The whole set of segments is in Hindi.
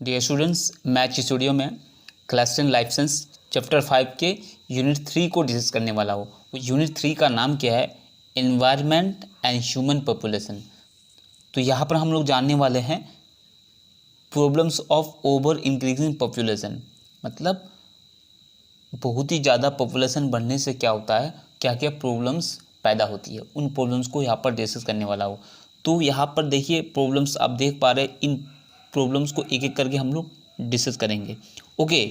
डियर स्टूडेंट्स, मैथ स्टूडियो में क्लास 10 लाइफ साइंस चैप्टर 5 के यूनिट 3 को डिस्कस करने वाला हूँ। यूनिट 3 का नाम क्या है? Environment and human population. तो यहाँ पर हम लोग जानने वाले हैं problems of over increasing population, मतलब बहुत ही ज़्यादा पॉपुलेशन बढ़ने से क्या होता है, क्या क्या प्रॉब्लम्स पैदा होती है, उन प्रॉब्लम्स को यहाँ पर डिस्कस करने वाला हूँ। तो यहाँ पर देखिए प्रॉब्लम्स आप देख पा रहे हैं, इन प्रॉब्लम्स को एक एक करके हम लोग डिस्कस करेंगे। ओके,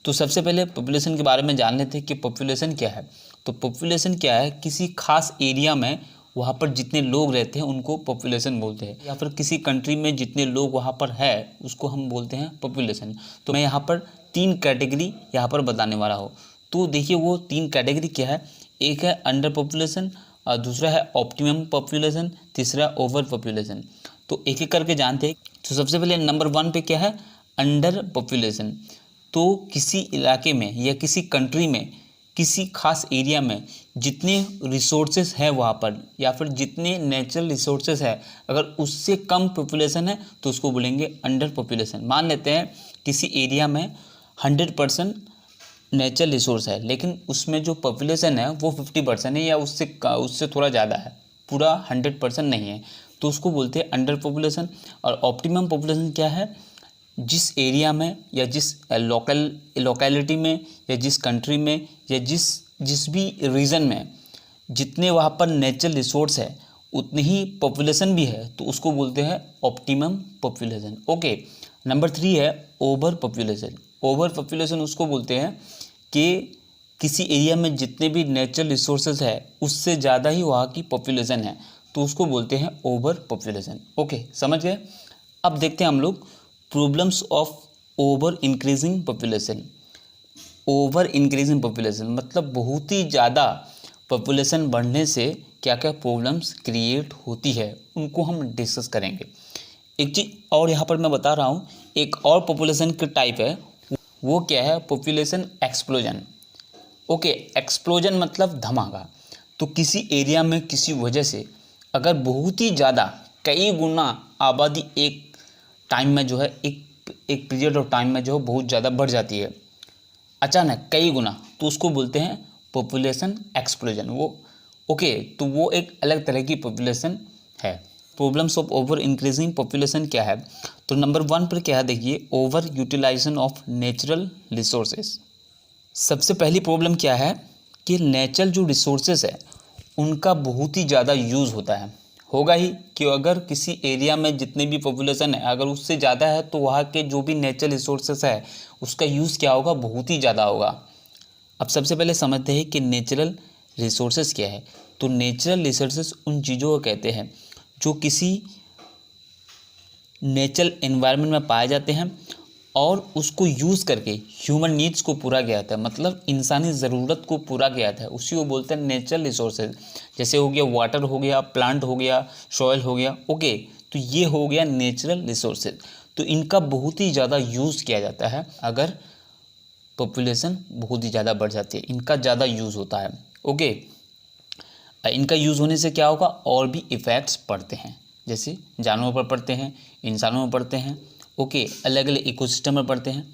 तो सबसे पहले पॉपुलेशन के बारे में जान लेते हैं कि पॉपुलेशन क्या है। तो पॉपुलेशन क्या है? किसी खास एरिया में वहाँ पर जितने लोग रहते हैं उनको पॉपुलेशन बोलते हैं, या फिर किसी कंट्री में जितने लोग वहाँ पर है उसको हम बोलते हैं पॉपुलेशन। तो मैं यहाँ पर 3 कैटेगरी यहाँ पर बताने वाला हूँ। तो देखिए वो 3 कैटेगरी क्या है। एक है अंडर पॉपुलेशन, और दूसरा है ऑप्टिमम पॉपुलेशन, तीसरा ओवर पॉपुलेशन। तो एक एक करके जानते हैं। तो सबसे पहले नंबर 1 पे क्या है? Under population. तो किसी इलाके में या किसी कंट्री में, किसी खास एरिया में जितने रिसोर्सेज है वहाँ पर, या फिर जितने नेचुरल रिसोर्सेज है, अगर उससे कम पॉपुलेशन है तो उसको बोलेंगे अंडर पॉपुलेशन। मान लेते हैं किसी एरिया में 100% नेचुरल रिसोर्स है, लेकिन उसमें जो पॉपुलेशन है वो 50% है या उससे थोड़ा ज़्यादा है, पूरा 100% नहीं है, तो उसको बोलते हैं अंडर पॉपुलेशन। और ऑप्टिमम पॉपुलेशन क्या है? जिस एरिया में या जिस लोकेलिटी में या जिस कंट्री में या जिस भी रीजन में जितने वहाँ पर नेचुरल रिसोर्स है उतनी ही पॉपुलेशन भी है, तो उसको बोलते हैं ऑप्टिमम पॉपुलेशन। ओके, नंबर 3 है ओवर पॉपुलेशन। ओवर पॉपुलेशन उसको बोलते हैं कि किसी एरिया में जितने भी नेचुरल रिसोर्सेज है उससे ज़्यादा ही वहाँ की पॉपुलेशन है, तो उसको बोलते हैं ओवर पॉपुलेशन। ओके, समझ गए? अब देखते हैं हम लोग problems of over increasing population. Over increasing population मतलब बहुत ही ज़्यादा पॉपुलेशन बढ़ने से क्या क्या प्रॉब्लम्स क्रिएट होती है, उनको हम डिस्कस करेंगे। एक चीज़ और यहाँ पर मैं बता रहा हूँ, एक और पॉपुलेशन का टाइप है, वो क्या है? Population explosion. ओके, एक्सप्लोजन मतलब धमाका। तो किसी एरिया में किसी वजह से अगर बहुत ही ज़्यादा कई गुना आबादी एक टाइम में जो है, एक पीरियड ऑफ टाइम में जो है बहुत ज़्यादा बढ़ जाती है, अचानक कई गुना, तो उसको बोलते हैं पॉपुलेशन एक्सप्लोजन। ओके, तो वो एक अलग तरह की पॉपुलेशन है। Problems of over increasing population क्या है? तो नंबर 1 पर क्या है? देखिए, over utilisation of natural resources. सबसे पहली प्रॉब्लम क्या है कि नेचुरल जो रिसोर्सेज है उनका बहुत ही ज़्यादा यूज़ होगा ही, कि अगर किसी एरिया में जितने भी पॉपुलेशन है अगर उससे ज़्यादा है तो वहाँ के जो भी नेचुरल रिसोर्सेज है उसका यूज़ क्या होगा? बहुत ही ज़्यादा होगा। अब सबसे पहले समझते हैं कि नेचुरल रिसोर्सेज क्या है। तो नेचुरल रिसोर्सेज उन चीज़ों को कहते हैं जो किसी नेचुरल एनवायरनमेंट में पाए जाते हैं और उसको यूज़ करके ह्यूमन नीड्स को पूरा किया जाता है, मतलब इंसानी ज़रूरत को पूरा किया जाता है, उसी को बोलते हैं नेचुरल रिसोर्सेज। जैसे हो गया वाटर, हो गया प्लांट, हो गया सॉइल, हो गया। ओके, तो ये हो गया नेचुरल रिसोर्सेज। तो इनका बहुत ही ज़्यादा यूज़ किया जाता है अगर पॉपुलेशन बहुत ही ज़्यादा बढ़ जाती है, इनका ज़्यादा यूज़ होता है। ओके, इनका यूज़ होने से क्या होगा? और भी इफ़ेक्ट्स पड़ते हैं, जैसे जानवरों पर पड़ते हैं, इंसानों में पड़ते हैं। ओके, अलग अलग इकोसिस्टम में पड़ते हैं।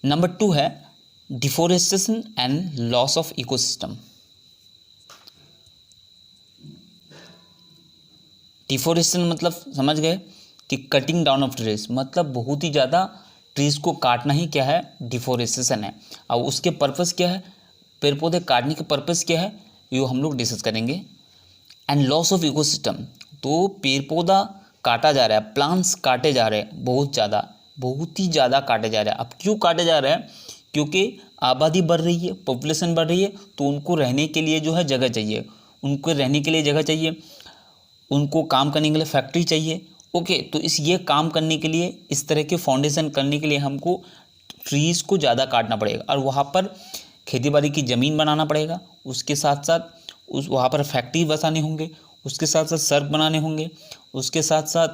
नंबर 2 है deforestation and loss of ecosystem. Deforestation मतलब समझ गए कि कटिंग डाउन ऑफ ट्रीज, मतलब बहुत ही ज़्यादा ट्रीज को काटना ही क्या है? डिफोरेस्टेशन है। अब उसके पर्पस क्या है? पेड़ पौधे काटने के पर्पस क्या है, ये हम लोग डिस्कस करेंगे। एंड लॉस ऑफ इकोसिस्टम, तो पेड़ पौधा काटा जा रहा है, प्लांट्स काटे जा रहे हैं, बहुत ही ज़्यादा काटे जा रहे हैं। अब क्यों काटे जा रहे हैं? क्योंकि आबादी बढ़ रही है, पॉपुलेशन बढ़ रही है, तो उनको रहने के लिए जो है जगह चाहिए, उनको रहने के लिए जगह चाहिए, उनको काम करने के लिए फैक्ट्री चाहिए। ओके, तो ये काम करने के लिए, इस तरह के फाउंडेशन करने के लिए हमको ट्रीज़ को ज़्यादा काटना पड़ेगा और वहाँ पर खेती बाड़ी की ज़मीन बनाना पड़ेगा। उसके साथ साथ वहाँ पर फैक्ट्री बसाने होंगे, उसके साथ साथ सड़क बनाने होंगे, उसके साथ साथ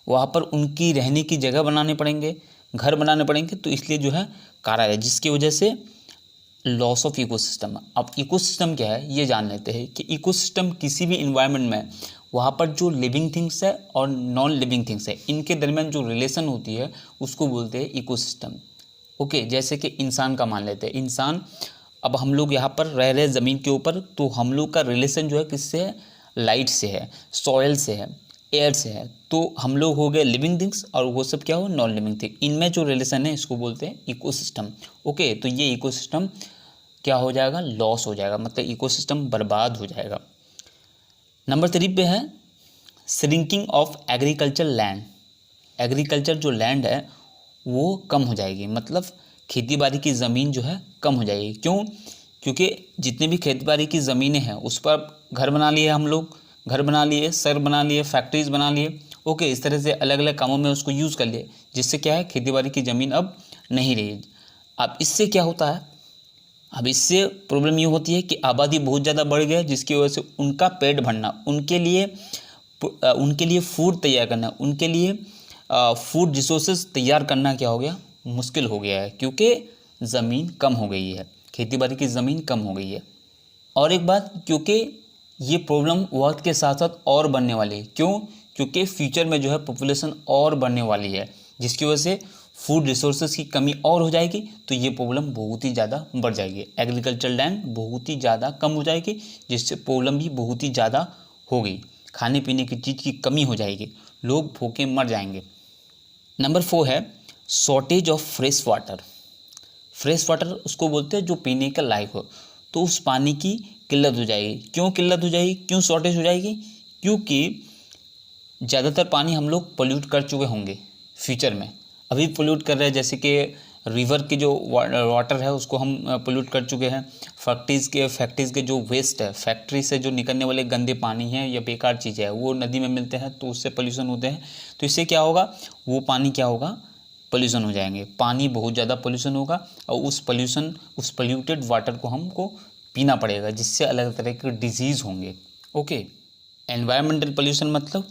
वहाँ पर उनकी रहने की जगह बनाने पड़ेंगे, घर बनाने पड़ेंगे। तो इसलिए जो है काटा है, जिसकी वजह से लॉस ऑफ इकोसिस्टम। अब इकोसिस्टम क्या है ये जान लेते हैं कि इकोसिस्टम किसी भी इन्वायरमेंट में वहाँ पर जो लिविंग थिंग्स है और नॉन लिविंग थिंग्स है इनके दरमियान जो रिलेशन होती है उसको बोलते हैं इकोसिस्टम। ओके, जैसे कि इंसान का मान लेते हैं। इंसान, अब हम लोग यहाँ पर रह रहे हैं ज़मीन के ऊपर, तो हम लोग का रिलेशन जो है किससे है? लाइट से है, सॉइल से है, एयर से है। तो हम लोग हो गए लिविंग थिंग्स और वो सब क्या हो? Non living thing. इनमें जो रिलेशन है इसको बोलते हैं इकोसिस्टम। ओके, तो ये इकोसिस्टम क्या हो जाएगा? लॉस हो जाएगा, मतलब इकोसिस्टम बर्बाद हो जाएगा। नंबर 3 पे है shrinking of agriculture land. Agriculture जो लैंड है वो कम हो जाएगी, मतलब खेती बाड़ी की ज़मीन जो है कम हो जाएगी। क्यों? क्योंकि जितने भी खेती बाड़ी की ज़मीनें हैं उस पर घर बना लिए हम लोग, घर बना लिए, सर बना लिए, फैक्ट्रीज बना लिए। ओके, इस तरह से अलग अलग कामों में उसको यूज़ कर लिए, जिससे क्या है? खेती बाड़ी की ज़मीन अब नहीं रही। अब इससे क्या होता है? अब इससे प्रॉब्लम ये होती है कि आबादी बहुत ज़्यादा बढ़ गया, जिसकी वजह से उनका पेट भरना, उनके लिए फूड तैयार करना, उनके लिए फूड रिसोर्सेज तैयार करना क्या हो गया? मुश्किल हो गया है, क्योंकि ज़मीन कम हो गई है, खेती बाड़ी की ज़मीन कम हो गई है। और एक बात, क्योंकि ये प्रॉब्लम वक्त के साथ साथ और बढ़ने वाली है। क्यों? क्योंकि फ्यूचर में जो है पॉपुलेशन और बढ़ने वाली है, जिसकी वजह से फूड रिसोर्सेज की कमी और हो जाएगी, तो ये प्रॉब्लम बहुत ही ज़्यादा बढ़ जाएगी। एग्रीकल्चर लैंड बहुत ही ज़्यादा कम हो जाएगी, जिससे प्रॉब्लम भी बहुत ही ज़्यादा होगी। खाने पीने की चीज़ की कमी हो जाएगी, लोग भूखे मर जाएंगे। नंबर 4 है shortage of fresh water. Fresh water उसको बोलते हैं जो पीने के लायक हो, तो उस पानी की किल्लत हो जाएगी। क्यों किल्लत हो जाएगी? क्यों शॉर्टेज हो जाएगी? क्योंकि ज़्यादातर पानी हम लोग पोल्यूट कर चुके होंगे फ्यूचर में, अभी पोल्यूट कर रहे हैं। जैसे कि रिवर के जो वाटर है उसको हम पोल्यूट कर चुके हैं। फैक्ट्रीज़ के जो वेस्ट है, फैक्ट्री से जो निकलने वाले गंदे पानी है या बेकार चीज़ें है वो नदी में मिलते हैं, तो उससे पोल्यूशन होते हैं। तो इससे क्या होगा? वो पानी क्या होगा? पोल्यूशन हो जाएंगे। पानी बहुत ज़्यादा पोल्यूशन होगा और उस पोल्यूटेड वाटर को हमको पीना पड़ेगा, जिससे अलग तरह के डिजीज़ होंगे। ओके, एनवायरमेंटल पोल्यूशन मतलब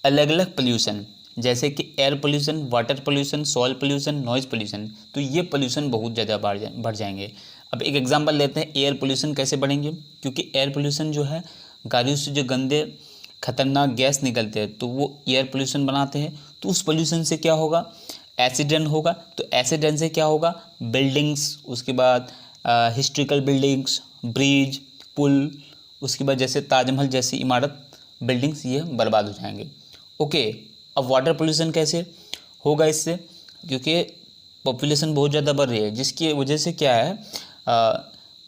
अलग अलग पोल्यूशन, जैसे कि air pollution, water pollution, soil pollution, noise pollution. तो ये पोल्यूशन बहुत ज़्यादा बढ़ जाएंगे। अब एक एग्जांपल लेते हैं, एयर पोल्यूशन कैसे बढ़ेंगे? क्योंकि एयर पोल्यूशन जो है, गाड़ियों से जो गंदे खतरनाक गैस निकलते हैं तो वो एयर पोल्यूशन बनाते हैं। तो उस पोल्यूशन से क्या होगा? एक्सीडेंट होगा। तो एक्सीडेंट से क्या होगा? बिल्डिंग्स, उसके बाद हिस्ट्रिकल बिल्डिंग्स, ब्रिज, पुल, उसके बाद जैसे ताजमहल जैसी इमारत, बिल्डिंग्स, ये बर्बाद हो जाएंगे। ओके, अब वाटर पोल्यूशन कैसे होगा इससे? क्योंकि पॉपुलेशन बहुत ज़्यादा बढ़ रही है, जिसकी वजह से क्या है,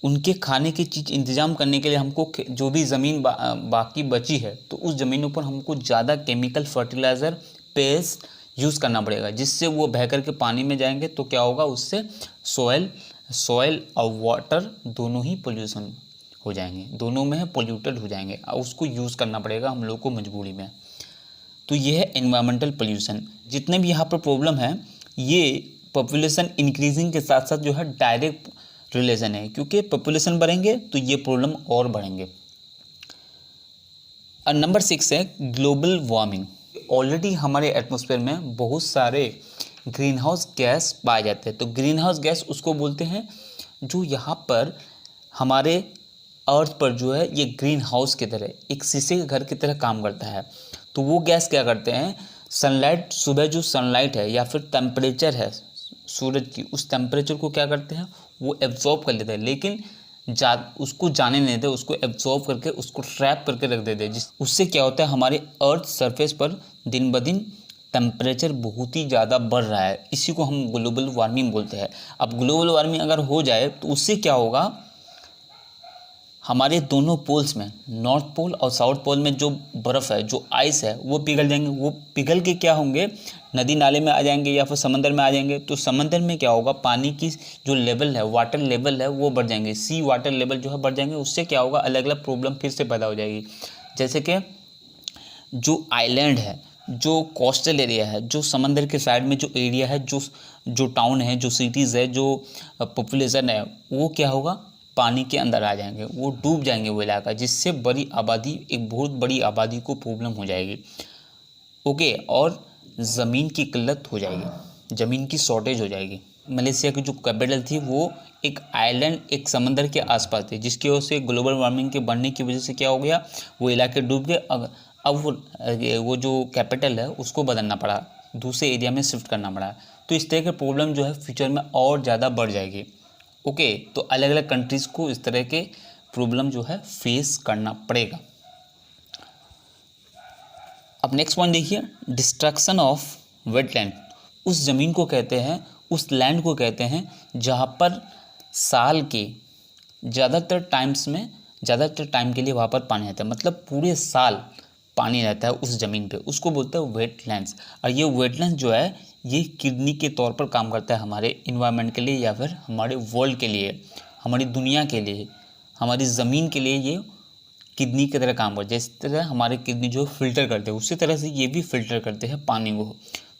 उनके खाने की चीज़ इंतज़ाम करने के लिए हमको जो भी ज़मीन बाकी बची है, तो उस ज़मीनों पर हमको ज़्यादा केमिकल फर्टिलाइज़र, पेस्ट यूज़ करना पड़ेगा, जिससे वो बह कर के पानी में जाएंगे। तो क्या होगा? उससे सॉइल और वाटर दोनों ही पोल्यूशन हो जाएंगे, दोनों में पोल्यूटेड हो जाएंगे और उसको यूज़ करना पड़ेगा हम लोग को मजबूरी में। तो ये है एनवायरमेंटल पोल्यूशन। जितने भी यहाँ पर प्रॉब्लम है ये पॉपुलेशन इंक्रीजिंग के साथ साथ जो है डायरेक्ट रिलेशन है, क्योंकि पॉपुलेशन बढ़ेंगे तो ये प्रॉब्लम और बढ़ेंगे। और नंबर 6 है ग्लोबल वार्मिंग। ऑलरेडी हमारे एटमॉस्फेयर में बहुत सारे ग्रीन हाउस गैस पाए जाते हैं। तो ग्रीन हाउस गैस उसको बोलते हैं जो यहाँ पर हमारे अर्थ पर जो है ये ग्रीन हाउस की तरह, एक शीशे के घर की तरह काम करता है। तो वो गैस क्या करते हैं? सनलाइट, सुबह जो सनलाइट है या फिर टेम्परेचर है सूरज की, उस टेम्परेचर को क्या करते हैं? वो एब्जॉर्ब कर लेते हैं, लेकिन उसको जाने नहीं देते, उसको एब्जॉर्ब करके उसको ट्रैप करके रख देते हैं। उससे क्या होता है? हमारे अर्थ सरफेस पर दिन ब दिन टेम्परेचर बहुत ही ज़्यादा बढ़ रहा है। इसी को हम ग्लोबल वार्मिंग बोलते हैं। अब ग्लोबल वार्मिंग अगर हो जाए तो उससे क्या होगा? हमारे दोनों पोल्स में, नॉर्थ पोल और साउथ पोल में जो बर्फ़ है, जो आइस है, वो पिघल जाएंगे। वो पिघल के क्या होंगे? नदी नाले में आ जाएंगे या फिर समंदर में आ जाएंगे। तो समंदर में क्या होगा? पानी की जो लेवल है, वाटर लेवल है, वो बढ़ जाएंगे। सी वाटर लेवल जो है बढ़ जाएंगे। उससे क्या होगा? अलग अलग प्रॉब्लम फिर से पैदा हो जाएगी। जैसे कि जो आइलैंड है, जो कोस्टल एरिया है, जो समंदर के साइड में जो एरिया है, जो टाउन है, जो सिटीज़ है, जो पॉपुलेशन है, वो क्या होगा? पानी के अंदर आ जाएंगे, वो डूब जाएंगे वो इलाका, जिससे एक बहुत बड़ी आबादी को प्रॉब्लम हो जाएगी। ओके, और ज़मीन की किल्लत हो जाएगी, ज़मीन की शॉर्टेज हो जाएगी। मलेशिया की जो कैपिटल थी वो एक आइलैंड, एक समंदर के आसपास थी, जिसकी वजह से ग्लोबल वार्मिंग के बढ़ने की वजह से क्या हो गया, वो इलाके डूब गए। अब वो जो कैपिटल है उसको बदलना पड़ा, दूसरे एरिया में शिफ्ट करना पड़ा। तो इस तरह के प्रॉब्लम जो है फ्यूचर में और ज़्यादा बढ़ जाएगी। ओके, तो अलग अलग कंट्रीज़ को इस तरह के प्रॉब्लम जो है फेस करना पड़ेगा। अब नेक्स्ट पॉइंट देखिए, डिस्ट्रक्शन ऑफ वेटलैंड। उस ज़मीन को कहते हैं, उस लैंड को कहते हैं जहाँ पर साल के ज़्यादातर टाइम के लिए वहाँ पर पानी रहता है, मतलब पूरे साल पानी रहता है उस ज़मीन पे, उसको बोलते हैं वेटलैंड्स। और ये वेटलैंड्स जो है ये किडनी के तौर पर काम करता है हमारे इन्वायरमेंट के लिए, या फिर हमारे वर्ल्ड के लिए, हमारी दुनिया के लिए, हमारी ज़मीन के लिए ये किडनी की तरह काम करते हैं। जिस तरह हमारे किडनी जो फ़िल्टर करते हैं, उसी तरह से ये भी फ़िल्टर करते हैं पानी को।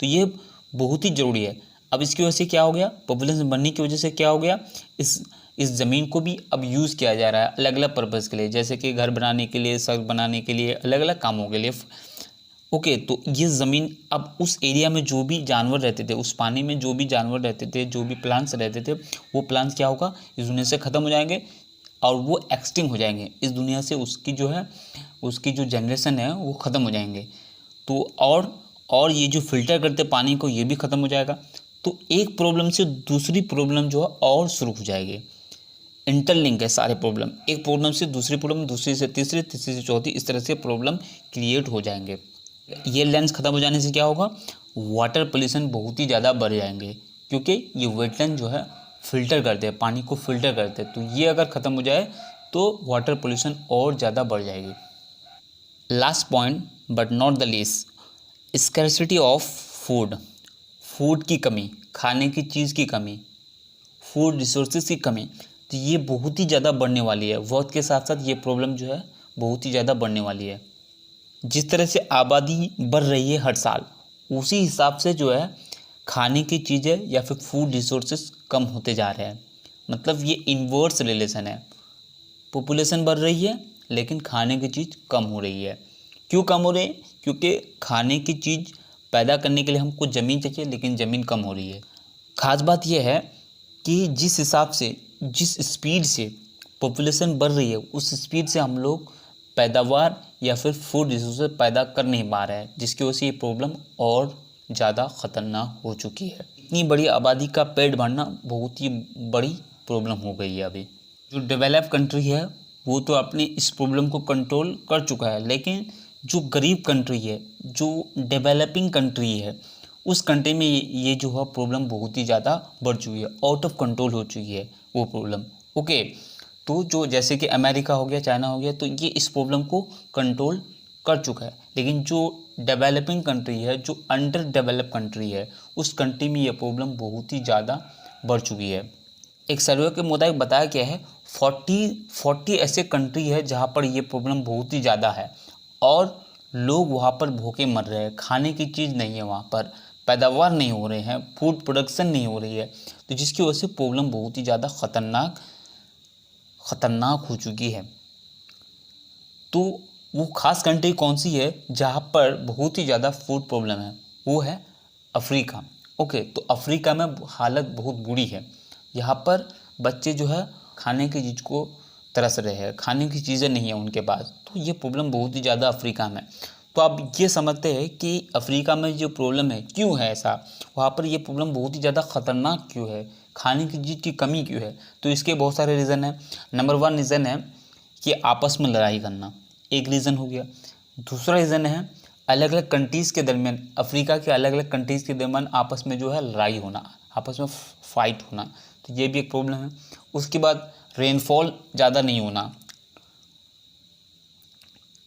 तो ये बहुत ही ज़रूरी है। अब इसकी वजह से क्या हो गया, पॉपुलेशन बढ़ने की वजह से क्या हो गया, इस ज़मीन को भी अब यूज़ किया जा रहा है अलग अलग पर्पज़ के लिए, जैसे कि घर बनाने के लिए, सड़क बनाने के लिए, अलग अलग कामों के लिए। ओके, तो ये ज़मीन अब उस एरिया में जो भी जानवर रहते थे, उस पानी में जो भी जानवर रहते थे, जो भी प्लांट्स रहते थे, वो प्लांट्स क्या होगा, इस दुनिया से ख़त्म हो जाएंगे और वो एक्सटिंक्ट हो जाएंगे इस दुनिया से। उसकी जो जनरेशन है वो ख़त्म हो जाएंगे। तो और ये जो फ़िल्टर करते पानी को, ये भी ख़त्म हो जाएगा। तो एक प्रॉब्लम से दूसरी प्रॉब्लम जो है और शुरू हो जाएगी। इंटरलिंक है सारे प्रॉब्लम, एक प्रॉब्लम से दूसरी प्रॉब्लम, दूसरी से तीसरी, तीसरी से चौथी, इस तरह से प्रॉब्लम क्रिएट हो जाएंगे। ये लेंस ख़त्म हो जाने से क्या होगा, वाटर पोल्यूशन बहुत ही ज़्यादा बढ़ जाएंगे, क्योंकि ये वेटलैंड जो है फ़िल्टर करते हैं, पानी को फ़िल्टर करते हैं। तो ये अगर ख़त्म हो जाए तो वाटर पोल्यूशन और ज़्यादा बढ़ जाएगी। Last point but not the least, scarcity of food की कमी, खाने की चीज़ की कमी, फूड रिसोर्सेज की कमी। तो ये बहुत ही ज़्यादा बढ़ने वाली है, वक्त के साथ साथ ये प्रॉब्लम जो है बहुत ही ज़्यादा बढ़ने वाली है। जिस तरह से आबादी बढ़ रही है हर साल, उसी हिसाब से जो है खाने की चीज़ें या फिर फूड रिसोर्सेज कम होते जा रहे हैं। मतलब ये इन्वर्स रिलेशन है, पॉपुलेशन बढ़ रही है लेकिन खाने की चीज़ कम हो रही है। क्यों कम हो रही है, क्योंकि खाने की चीज़ पैदा करने के लिए हमको ज़मीन चाहिए, लेकिन ज़मीन कम हो रही है। ख़ास बात यह है कि जिस हिसाब से, जिस स्पीड से पॉपुलेशन बढ़ रही है, उस स्पीड से हम लोग पैदावार या फिर फूड रिसोर्सेज पैदा कर नहीं पा रहे हैं, जिसकी वजह से ये प्रॉब्लम और ज़्यादा ख़तरनाक हो चुकी है। इतनी बड़ी आबादी का पेट भरना बहुत ही बड़ी प्रॉब्लम हो गई है। अभी जो डेवलप कंट्री है वो तो अपने इस प्रॉब्लम को कंट्रोल कर चुका है, लेकिन जो गरीब कंट्री है, जो डेवलपिंग कंट्री है, उस कंट्री में ये जो है प्रॉब्लम बहुत ही ज़्यादा बढ़ चुकी है, आउट ऑफ कंट्रोल हो चुकी है वो प्रॉब्लम। ओके, तो जो जैसे कि अमेरिका हो गया, चाइना हो गया, तो ये इस प्रॉब्लम को कंट्रोल कर चुका है। लेकिन जो डेवलपिंग कंट्री है, जो अंडर डेवलप कंट्री है, उस कंट्री में ये प्रॉब्लम बहुत ही ज़्यादा बढ़ चुकी है। एक सर्वे के मुताबिक बताया गया है 40 ऐसे कंट्री है जहाँ पर ये प्रॉब्लम बहुत ही ज़्यादा है, और लोग वहाँ पर भूखे मर रहे हैं, खाने की चीज़ नहीं है, वहाँ पर पैदावार नहीं हो रहे हैं, फूड प्रोडक्शन नहीं हो रही है। तो जिसकी वजह से प्रॉब्लम बहुत ही ज़्यादा ख़तरनाक हो चुकी है। तो वो ख़ास कंट्री कौन सी है जहाँ पर बहुत ही ज़्यादा फूड प्रॉब्लम है, वो है अफ्रीका। ओके, तो अफ्रीका में हालत बहुत बुरी है। यहाँ पर बच्चे जो है खाने की चीज़ को तरस रहे हैं, खाने की चीज़ें नहीं है उनके पास। तो ये प्रॉब्लम बहुत ही ज़्यादा अफ्रीका में। तो आप ये समझते हैं कि अफ्रीका में जो प्रॉब्लम है क्यों है ऐसा, वहाँ पर ये प्रॉब्लम बहुत ही ज़्यादा ख़तरनाक क्यों है, खाने की चीज़ की कमी क्यों है। तो इसके बहुत सारे रीज़न हैं। नंबर 1 रीज़न है कि आपस में लड़ाई करना, एक रीज़न हो गया। दूसरा रीज़न है अलग अलग कंट्रीज़ के दरमियान, अफ्रीका के अलग अलग कंट्रीज़ के दरमियान आपस में जो है लड़ाई होना, आपस में फाइट होना, तो ये भी एक प्रॉब्लम है। उसके बाद रेनफॉल ज़्यादा नहीं होना,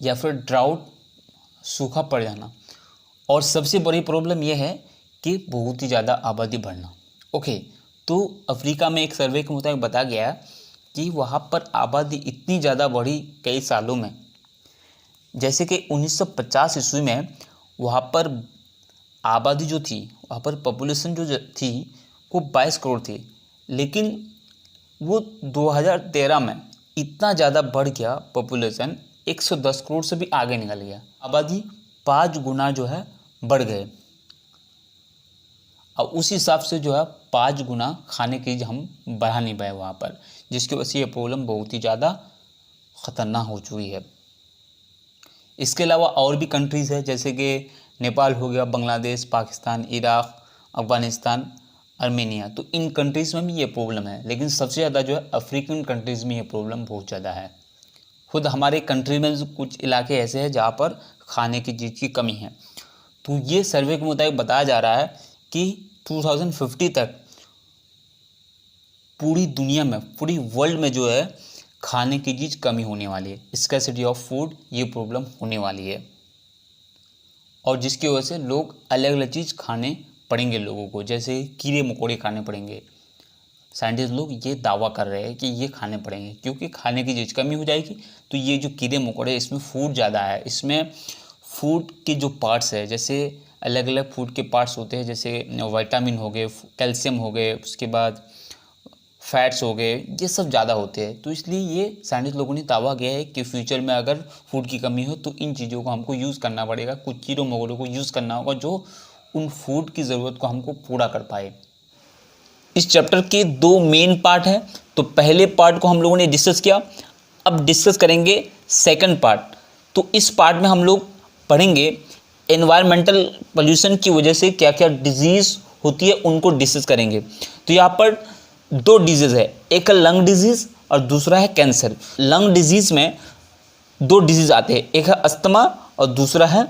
या फिर ड्राउट, सूखा पड़ जाना। और सबसे बड़ी प्रॉब्लम यह है कि बहुत ही ज़्यादा आबादी बढ़ना। ओके, तो अफ्रीका में एक सर्वे के मुताबिक बताया गया कि वहाँ पर आबादी इतनी ज़्यादा बढ़ी कई सालों में, जैसे कि 1950 ईस्वी में वहाँ पर आबादी जो थी, वहाँ पर पॉपुलेशन जो थी वो 22 करोड़ थी, लेकिन वो 2013 में इतना ज़्यादा बढ़ गया, पॉपुलेशन 110 करोड़ से भी आगे निकल गया। आबादी 5 गुना जो है बढ़ गए। और उस हिसाब से जो है 5 गुना खाने की हम बढ़ा नहीं पाए वहाँ पर, जिसकी वजह से ये प्रॉब्लम बहुत ही ज़्यादा ख़तरनाक हो चुकी है। इसके अलावा और भी कंट्रीज़ है, जैसे कि नेपाल हो गया, बांग्लादेश, पाकिस्तान, इराक़, अफ़गानिस्तान, आर्मेनिया। तो इन कंट्रीज़ में भी ये प्रॉब्लम है, लेकिन सबसे ज़्यादा जो है अफ्रीकन कंट्रीज़ में ये प्रॉब्लम बहुत ज़्यादा है। खुद हमारे कंट्री में कुछ इलाके ऐसे हैं जहाँ पर खाने की चीज़ की कमी है। तो ये सर्वे के मुताबिक बताया जा रहा है कि 2050 तक पूरी दुनिया में, पूरी वर्ल्ड में जो है खाने की चीज़ कमी होने वाली है, स्कैर्सिटी ऑफ फूड, ये प्रॉब्लम होने वाली है। और जिसकी वजह से लोग अलग अलग चीज़ खाने पड़ेंगे लोगों को, जैसे कीड़े मकोड़े खाने पड़ेंगे। साइंटिस्ट लोग ये दावा कर रहे हैं कि ये खाने पड़ेंगे, क्योंकि खाने की चीज़ कमी हो जाएगी। तो ये जो कीड़े मकोड़े, इसमें फूड ज़्यादा है, इसमें फूड के जो पार्ट्स है, जैसे अलग अलग फूड के पार्ट्स होते हैं, जैसे विटामिन हो गए, कैल्शियम हो गए, उसके बाद फैट्स हो गए, ये सब ज़्यादा होते हैं। तो इसलिए ये साइंटिस्ट लोगों ने दावा किया है कि फ्यूचर में अगर फूड की कमी हो तो इन चीज़ों को हमको यूज़ करना पड़ेगा, कुछ कीड़ों मकोड़ों को यूज़ करना होगा जो उन फूड की ज़रूरत को हमको पूरा कर पाए। इस चैप्टर के 2 मेन पार्ट हैं। तो पहले पार्ट को हम लोगों ने डिस्कस किया, अब डिस्कस करेंगे सेकंड पार्ट। तो इस पार्ट में हम लोग पढ़ेंगे एनवायरमेंटल पोल्यूशन की वजह से क्या क्या डिजीज़ होती है, उनको डिस्कस करेंगे। तो यहाँ पर 2 डिजीज़ है, एक है लंग डिजीज़ और दूसरा है कैंसर। लंग डिजीज़ में 2 डिजीज़ आते हैं, एक है अस्थमा और दूसरा है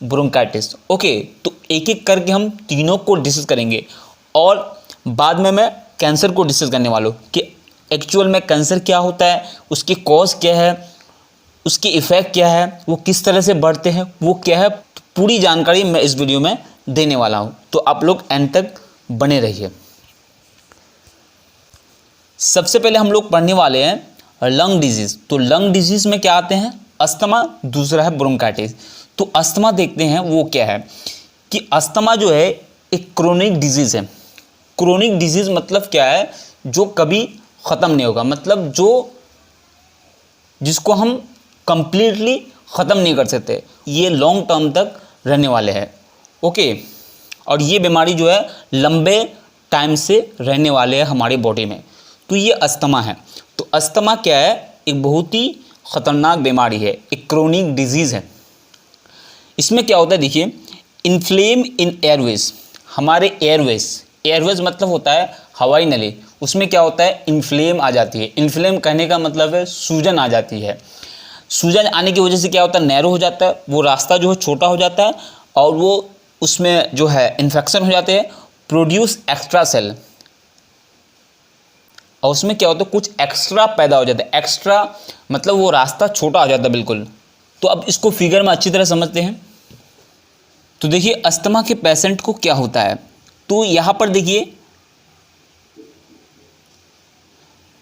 ब्रोंकाइटिस। ओके, तो एक एक करके हम तीनों को डिस्कस करेंगे और बाद में मैं कैंसर को डिस्कस करने वाला हूँ कि एक्चुअल में कैंसर क्या होता है, उसकी कॉज क्या है, उसके इफ़ेक्ट क्या है, वो किस तरह से बढ़ते हैं, वो क्या है, पूरी जानकारी मैं इस वीडियो में देने वाला हूँ। तो आप लोग एंड तक बने रहिए। सबसे पहले हम लोग पढ़ने वाले हैं लंग डिजीज़। तो लंग डिजीज़ में क्या आते हैं, अस्थमा, दूसरा है ब्रोंकाइटिस। तो अस्थमा देखते हैं वो क्या है कि अस्थमा जो है एक क्रोनिक डिजीज़ है। क्रोनिक डिजीज़ मतलब क्या है, जो कभी ख़त्म नहीं होगा, मतलब जिसको हम कंप्लीटली ख़त्म नहीं कर सकते, ये लॉन्ग टर्म तक रहने वाले हैं। ओके, और ये बीमारी जो है लंबे टाइम से रहने वाले हैं हमारी बॉडी में। तो ये अस्थमा है। तो अस्थमा क्या है, एक बहुत ही ख़तरनाक बीमारी है, एक क्रोनिक डिजीज़ है। इसमें क्या होता है, देखिए, इन्फ्लेम इन एयरवेज, हमारे एयरवेज मतलब होता है हवाई नली, उसमें क्या होता है, इन्फ्लेम आ जाती है। इन्फ्लेम कहने का मतलब है सूजन आ जाती है। सूजन आने की वजह से क्या होता है, नैरो हो जाता है, वो रास्ता जो है छोटा हो जाता है और वो उसमें जो है इन्फेक्शन हो जाते हैं, प्रोड्यूस एक्स्ट्रा सेल, और उसमें क्या होता है, कुछ एक्स्ट्रा पैदा हो जाता है। एक्स्ट्रा मतलब वो रास्ता छोटा हो जाता है बिल्कुल। तो अब इसको फिगर में अच्छी तरह समझते हैं। तो देखिए अस्थमा के पेशेंट को क्या होता है, तो यहाँ पर देखिए,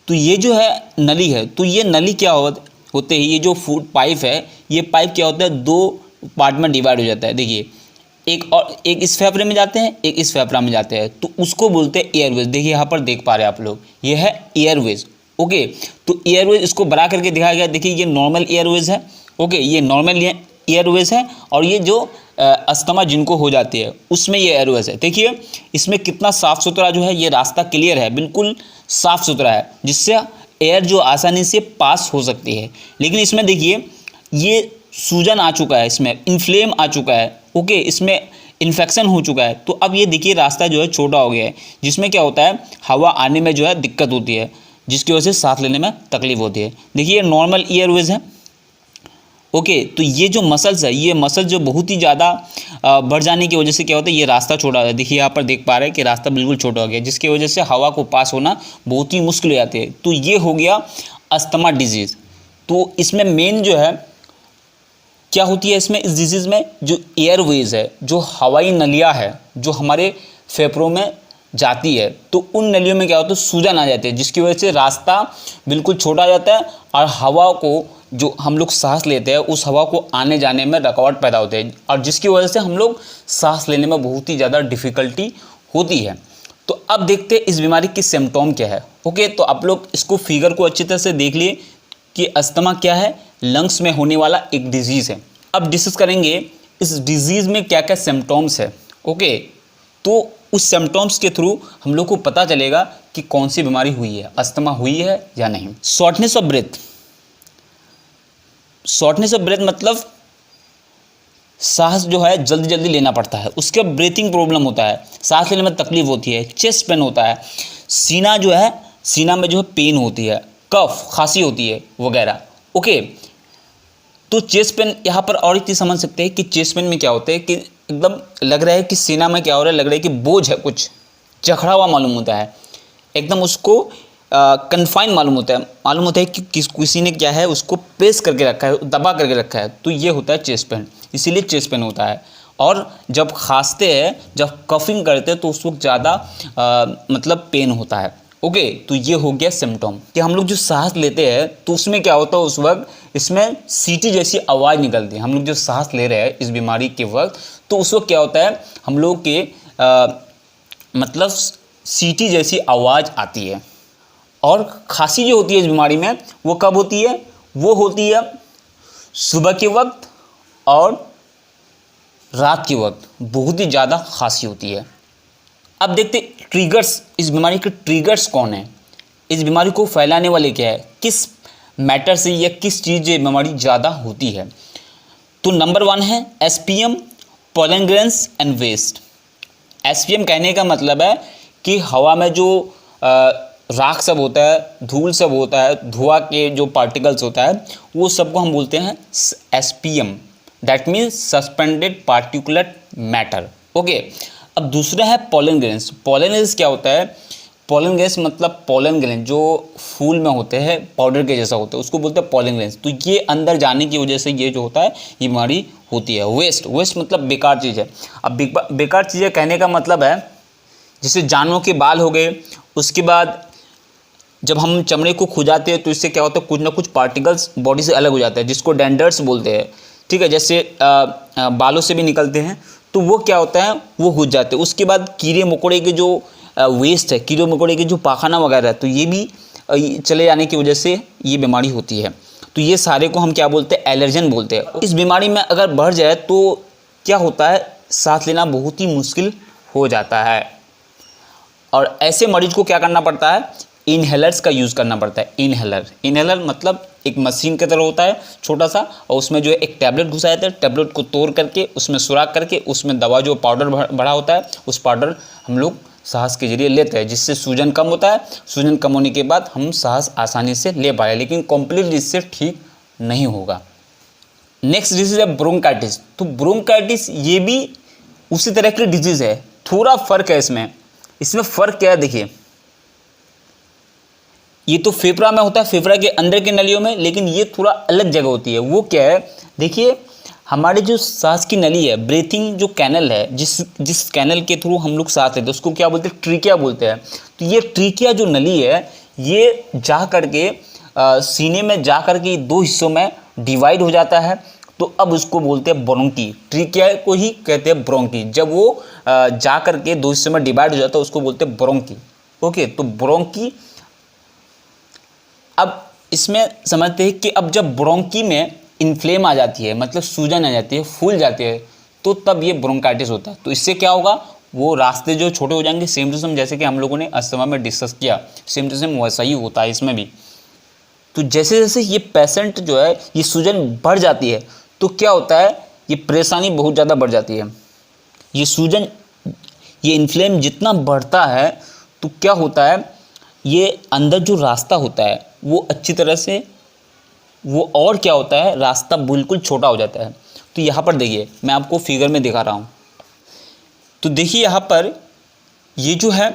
तो ये जो है नली है, तो ये नली क्या होते हैं, ये जो फूड पाइप है, ये पाइप क्या होता है, 2 पार्ट में डिवाइड हो जाता है। देखिए एक इस फेफड़े में जाते हैं, एक इस फेफड़ा में जाते हैं, तो उसको बोलते हैं एयरवेज। देखिए यहाँ पर देख पा रहे हैं आप लोग, ये है एयरवेज। ओके, तो एयरवेज इसको बड़ा करके दिखाया गया। देखिए ये नॉर्मल एयरवेज है। ओके, ये नॉर्मल एयरवेज है, और ये जो अस्थमा जिनको हो जाती है उसमें ये एयरवेज है। देखिए इसमें कितना साफ़ सुथरा जो है, ये रास्ता क्लियर है, बिल्कुल साफ़ सुथरा है, जिससे एयर जो आसानी से पास हो सकती है। लेकिन इसमें देखिए ये सूजन आ चुका है, इसमें इन्फ्लेम आ चुका है। ओके, इसमें इन्फेक्शन हो चुका है। तो अब ये देखिए रास्ता जो है छोटा हो गया है, जिसमें क्या होता है, हवा आने में जो है दिक्कत होती है, जिसकी वजह से सांस लेने में तकलीफ होती है। देखिए नॉर्मल एयरवेज है। ओके, तो ये जो मसल्स है, ये मसल जो बहुत ही ज़्यादा बढ़ जाने की वजह से क्या होता है, ये रास्ता छोटा हो जाता है। देखिए यहाँ पर देख पा रहे हैं कि रास्ता बिल्कुल छोटा हो गया, जिसकी वजह से हवा को पास होना बहुत ही मुश्किल हो जाती है। तो ये हो गया अस्थमा डिजीज़। तो इसमें मेन जो है क्या होती है, इसमें इस डिजीज़ में जो एयरवेज है, जो हवाई नलियाँ है, जो हमारे फेफड़ों में जाती है, तो उन नलियों में क्या होता है, सूजन आ जाती है, जिसकी वजह से रास्ता बिल्कुल छोटा आ जाता है और हवा को, जो हम लोग सांस लेते हैं, उस हवा को आने जाने में रुकावट पैदा होते हैं, और जिसकी वजह से हम लोग सांस लेने में बहुत ही ज़्यादा डिफ़िकल्टी होती है। तो अब देखते हैं इस बीमारी की सिम्टोम क्या है। ओके, तो आप लोग इसको फिगर को अच्छी तरह से देख लिए कि अस्थमा क्या है, लंग्स में होने वाला एक डिजीज़ है। अब डिस्कस करेंगे इस डिजीज़ में क्या क्या सिम्टोम्स है। ओके, तो उस सिम्टम्स के थ्रू हम लोग को पता चलेगा कि कौन सी बीमारी हुई है, अस्थमा हुई है या नहीं। Shortness of breath, shortness of breath मतलब सांस जो है जल्दी जल्दी लेना पड़ता है, उसके ब्रीथिंग प्रॉब्लम होता है, सांस लेने में तकलीफ होती है, चेस्ट पेन होता है, सीना जो है, सीना में जो है पेन होती है, कफ खांसी होती है वगैरह। ओके, तो चेस्ट पेन यहाँ पर और एक चीज़ समझ सकते हैं कि चेस्ट पेन में क्या होता है कि एकदम लग रहा है कि सीना में क्या हो रहा है, लग रहा है कि बोझ है, कुछ जकड़ा हुआ मालूम होता है, एकदम उसको कन्फाइन मालूम होता है कि किसी ने क्या है उसको प्रेस करके रखा है, दबा करके रखा है, तो ये होता है चेस्ट पेन, इसीलिए चेस्ट पेन होता है। और जब खांसते हैं, जब कफिंग करते हैं तो उस वक्त ज़्यादा मतलब पेन होता है। ओके, तो ये हो गया सिम्टम कि हम लोग जो सांस लेते हैं तो उसमें क्या होता है, उस वक्त इसमें सीटी जैसी आवाज़ निकलती है। हम लोग जो सांस ले रहे हैं इस बीमारी के वक्त, तो उस वक्त क्या होता है, हम लोग के मतलब सीटी जैसी आवाज़ आती है। और खांसी जो होती है इस बीमारी में वो कब होती है, वो होती है सुबह के वक्त और रात के वक्त, बहुत ही ज़्यादा खांसी होती है। अब देखते ट्रिगर्स, इस बीमारी के ट्रिगर्स कौन है, इस बीमारी को फैलाने वाले क्या है, किस मैटर से या किस चीज़ से बीमारी ज़्यादा होती है। तो नंबर 1 है SPM, pollen grains and waste. SPM कहने का मतलब है कि हवा में जो राख सब होता है, धूल सब होता है, धुआं के जो पार्टिकल्स होता है, वो सबको हम बोलते हैं SPM, that means suspended particular matter. Okay, अब दूसरा है पोलन ग्रेन्स। पोलन ग्रेन्स क्या होता है, पोलन ग्रेन्स मतलब पोलन ग्रेन जो फूल में होते हैं, पाउडर के जैसा होता है, उसको बोलते हैं पोलन ग्रेन्स। तो ये अंदर जाने की वजह से ये जो होता है ये बीमारी होती है। वेस्ट, वेस्ट मतलब बेकार चीज़ है। अब बेकार चीज़ें कहने का मतलब है जैसे जानवरों के बाल हो गए, उसके बाद जब हम चमड़े को खुजाते हैं तो इससे क्या होता है, कुछ ना कुछ पार्टिकल्स बॉडी से अलग हो जाता है, जिसको डेंड्राइट्स बोलते हैं। ठीक है, जैसे बालों से भी निकलते हैं, तो वो क्या होता है, वो खुज जाते हैं। उसके बाद कीड़े मकोड़े के जो वेस्ट है, कीड़े मकोड़े के जो पाखाना वगैरह है, तो ये भी चले जाने की वजह से ये बीमारी होती है। तो ये सारे को हम क्या बोलते हैं, एलर्जन बोलते हैं। इस बीमारी में अगर बढ़ जाए तो क्या होता है, सांस लेना बहुत ही मुश्किल हो जाता है। और ऐसे मरीज को क्या करना पड़ता है, इनहेलर्स का यूज़ करना पड़ता है। इनहेलर मतलब एक मशीन की तरह होता है छोटा सा, और उसमें जो है एक टैबलेट घुसा जाता है, टैबलेट को तोड़ करके उसमें सुराख करके उसमें दवा जो पाउडर भरा होता है, उस पाउडर हम लोग सांस के जरिए लेते हैं, जिससे सूजन कम होता है। सूजन कम होने के बाद हम सांस आसानी से ले पाए, लेकिन कम्प्लीटली इससे ठीक नहीं होगा। नेक्स्ट डिजीज़ है ब्रोंकाइटिस। तो ब्रोंकाइटिस ये भी उसी तरह की डिजीज़ है, थोड़ा फ़र्क है इसमें फ़र्क क्या है, देखिए ये तो फेफड़ा में होता है, फेफड़ा के अंदर की नलियों में, लेकिन ये थोड़ा अलग जगह होती है। वो क्या है, देखिए हमारे जो सांस की नली है, ब्रीथिंग जो कैनल है, जिस कैनल के थ्रू हम लोग सांस लेते हैं, उसको क्या बोलते हैं, ट्रीकिया बोलते हैं। तो ये ट्रीकिया जो नली है, ये जा करके सीने में जा करके 2 हिस्सों में डिवाइड हो जाता है। तो अब उसको बोलते हैं ब्रोंकी। ट्रीकिया को ही कहते हैं ब्रोंकी। जब वो जा करके 2 हिस्सों में डिवाइड हो जाता है, उसको बोलते हैं ब्रोंकी। ओके, तो ब्रोंकी। अब इसमें समझते हैं कि अब जब ब्रोंकी में इन्फ्लेम आ जाती है, मतलब सूजन आ जाती है, फूल जाती है, तो तब ये ब्रोंकाइटिस होता है। तो इससे क्या होगा, वो रास्ते जो छोटे हो जाएंगे, सेम टू सेम जैसे कि हम लोगों ने अस्थमा में डिस्कस किया, सेम टू सेम वैसा ही होता है इसमें भी। तो जैसे जैसे ये पेशेंट जो है, ये सूजन बढ़ जाती है, तो क्या होता है, ये परेशानी बहुत ज़्यादा बढ़ जाती है। ये सूजन, ये इन्फ्लेम जितना बढ़ता है तो क्या होता है, ये अंदर जो रास्ता होता है वो अच्छी तरह से वो, और क्या होता है, रास्ता बिल्कुल छोटा हो जाता है। तो यहाँ पर देखिए, मैं आपको फिगर में दिखा रहा हूँ। तो देखिए यहाँ पर ये जो है,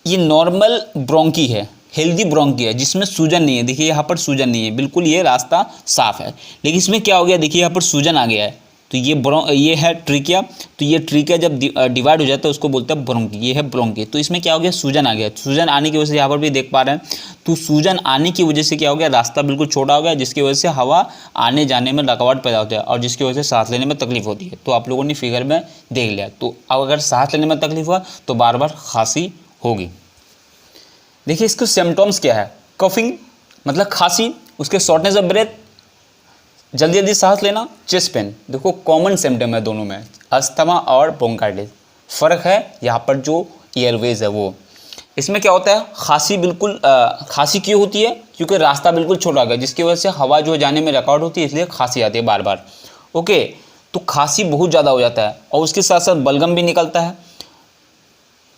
ये नॉर्मल ब्रोंकी है, हेल्दी ब्रोंकी है, जिसमें सूजन नहीं है। देखिए यहाँ पर सूजन नहीं है, बिल्कुल ये रास्ता साफ है। लेकिन इसमें क्या हो गया, देखिए यहाँ पर सूजन आ गया है। तो ये है ट्रीकिया। तो ये ट्रीकिया जब डिवाइड हो जाता है उसको बोलते हैं ब्रोंकी। ये है ब्रोंकी। तो इसमें क्या हो गया, सूजन आ गया। सूजन आने की वजह से यहाँ पर भी देख पा रहे हैं, तो सूजन आने की वजह से क्या हो गया, रास्ता बिल्कुल छोटा हो गया, जिसकी वजह से हवा आने जाने में रुकावट पैदा होता है, और जिसकी वजह से सांस लेने में तकलीफ होती है। तो आप लोगों ने फिगर में देख लिया। तो अब अगर सांस लेने में तकलीफ हुआ तो बार बार खांसी होगी। देखिए इसके सिम्टम्स क्या है, कफिंग मतलब खांसी, उसके शॉर्टनेस ऑफ ब्रेथ, जल्दी जल्दी सांस लेना, चेस्ट पेन। देखो कॉमन सिम्टम है दोनों में, अस्थमा और ब्रोंकाइटिस। फ़र्क है यहाँ पर जो एयरवेज है वो। इसमें क्या होता है, खांसी बिल्कुल खांसी क्यों होती है, क्योंकि रास्ता बिल्कुल छोटा गया जिसकी वजह से हवा जो जाने में रिकॉर्ड होती है, इसलिए खांसी आती है बार बार। ओके, तो खांसी बहुत ज़्यादा हो जाता है और उसके साथ साथ बलगम भी निकलता है,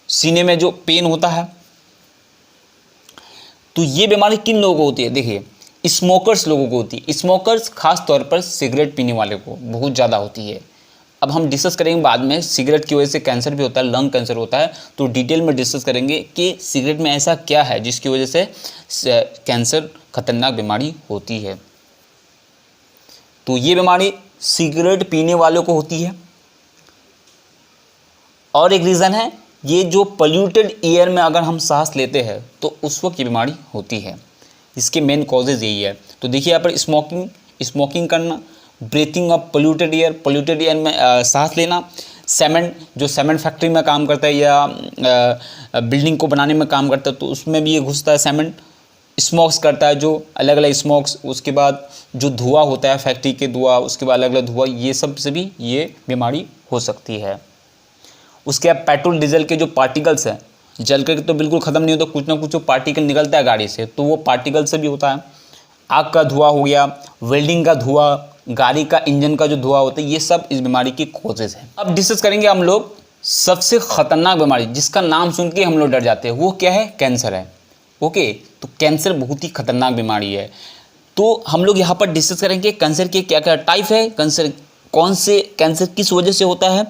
सीने में जो पेन होता है। तो ये बीमारी किन लोगों को होती है, देखिए स्मोकर्स लोगों को होती है। स्मोकर्स खास तौर पर सिगरेट पीने वाले को बहुत ज़्यादा होती है। अब हम डिस्कस करेंगे बाद में, सिगरेट की वजह से कैंसर भी होता है, लंग कैंसर होता है, तो डिटेल में डिस्कस करेंगे कि सिगरेट में ऐसा क्या है जिसकी वजह से कैंसर खतरनाक बीमारी होती है। तो ये बीमारी सिगरेट पीने वालों को होती है। और एक रीज़न है, ये जो पोल्यूटेड एयर में अगर हम सांस लेते हैं तो उस वक्त ये बीमारी होती है। इसके मेन कॉजेज़ यही है। तो देखिए यहाँ पर स्मोकिंग करना, ब्रीथिंग ऑफ पोल्यूटेड एयर में सांस लेना, जो सीमेंट फैक्ट्री में काम करता है या बिल्डिंग को बनाने में काम करता है तो उसमें भी ये घुसता है सीमेंट। स्मोक्स करता है, जो अलग अलग स्मोक्स, उसके बाद जो धुआं होता है फैक्ट्री के धुआं, उसके बाद अलग अलग धुआं, ये सब से भी ये बीमारी हो सकती है। उसके बाद पेट्रोल डीजल के जो पार्टिकल्स हैं, जल कर तो बिल्कुल ख़त्म नहीं होता, कुछ ना कुछ जो पार्टिकल निकलता है गाड़ी से, तो वो पार्टिकल से भी होता है। आग का धुआं हो गया, वेल्डिंग का धुआं, गाड़ी का इंजन का जो धुआं होता है, ये सब इस बीमारी की कॉजेज़ हैं। अब डिस्कस करेंगे हम लोग सबसे ख़तरनाक बीमारी जिसका नाम सुन के हम लोग डर जाते हैं, वो क्या है, कैंसर है। ओके, तो कैंसर बहुत ही खतरनाक बीमारी है। तो हम लोग यहाँ पर डिस्कस करेंगे कैंसर के क्या क्या टाइप है, कैंसर किस वजह से होता है,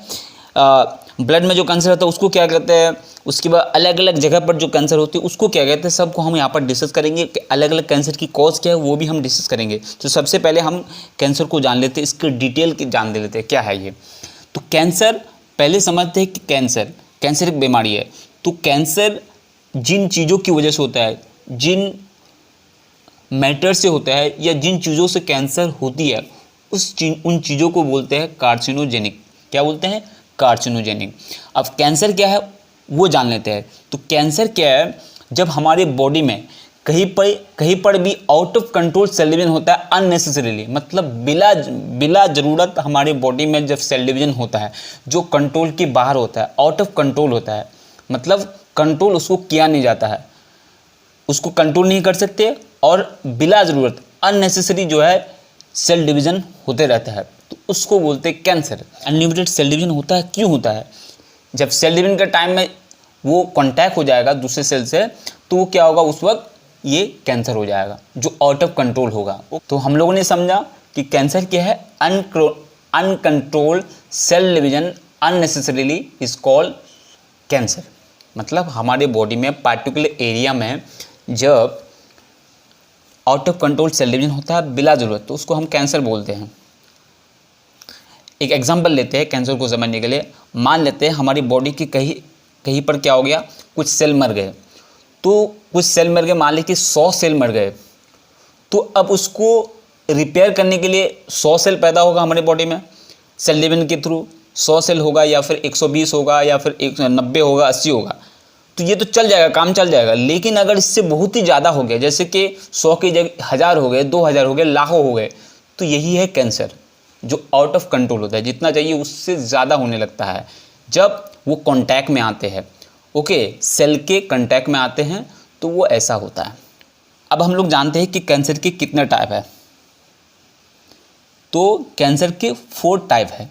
ब्लड में जो कैंसर होता है उसको क्या कहते हैं, उसके बाद अलग अलग जगह पर जो कैंसर होती है उसको क्या कहते हैं, सबको हम यहाँ पर डिस्कस करेंगे। अलग अलग कैंसर की कॉज क्या है वो भी हम डिस्कस करेंगे। तो सबसे पहले हम कैंसर को जान लेते हैं, इसके डिटेल की जान ले लेते हैं क्या है ये। तो कैंसर, पहले समझते हैं कि कैंसर एक बीमारी है। तो कैंसर जिन चीज़ों की वजह से होता है, जिन मैटर से होता है या जिन चीज़ों से कैंसर होती है उन चीज़ों को बोलते हैं कार्सिनोजेनिक। क्या बोलते हैं, कार्सिनोजेनिक। अब कैंसर क्या है वो जान लेते हैं। तो कैंसर क्या है, जब हमारे बॉडी में कहीं पर भी out of control cell division होता है अननेसेसरीली, मतलब बिला ज़रूरत हमारे बॉडी में जब सेल डिवीजन होता है जो कंट्रोल के बाहर होता है, आउट ऑफ कंट्रोल होता है, मतलब कंट्रोल उसको किया नहीं जाता है, उसको कंट्रोल नहीं कर सकते और बिला ज़रूरत अननेसेसरी जो है सेल डिवीज़न होते रहता है, तो उसको बोलते हैं कैंसर। अनलिमिटेड सेल डिवीज़न होता है, क्यों होता है, जब सेल डिवीज़न के टाइम में वो कॉन्टैक्ट हो जाएगा दूसरे सेल से तो वो क्या होगा, उस वक्त ये कैंसर हो जाएगा जो आउट ऑफ कंट्रोल होगा। तो हम लोगों ने समझा कि कैंसर क्या है, uncontrolled cell division unnecessarily is called cancer. मतलब हमारे बॉडी में पार्टिकुलर एरिया में जब out of control cell division होता है बिला ज़रूरत, तो उसको हम कैंसर बोलते हैं। एक एग्जांपल लेते हैं कैंसर को समझने के लिए। मान लेते हैं हमारी बॉडी की कहीं पर क्या हो गया, कुछ सेल मर गए, तो कुछ सेल मर गए, मान लीजिए 100 सेल मर गए, तो अब उसको रिपेयर करने के लिए 100 सेल पैदा होगा हमारे बॉडी में सेल डिवीजन के थ्रू। 100 सेल होगा या फिर 120 होगा या फिर 90 होगा, 80 होगा, तो ये तो चल जाएगा, काम चल जाएगा। लेकिन अगर इससे बहुत ही ज़्यादा हो गया, जैसे कि 100 की जगह 1000 हो गए, 2000 हो गए, लाखों हो गए, तो यही है कैंसर, जो आउट ऑफ कंट्रोल होता है। जितना चाहिए उससे ज़्यादा होने लगता है जब वो कांटेक्ट में आते हैं। ओके, सेल के कांटेक्ट में आते हैं तो वो ऐसा होता है। अब हम लोग जानते हैं कि कैंसर के कितने टाइप है। तो कैंसर के 4 टाइप है।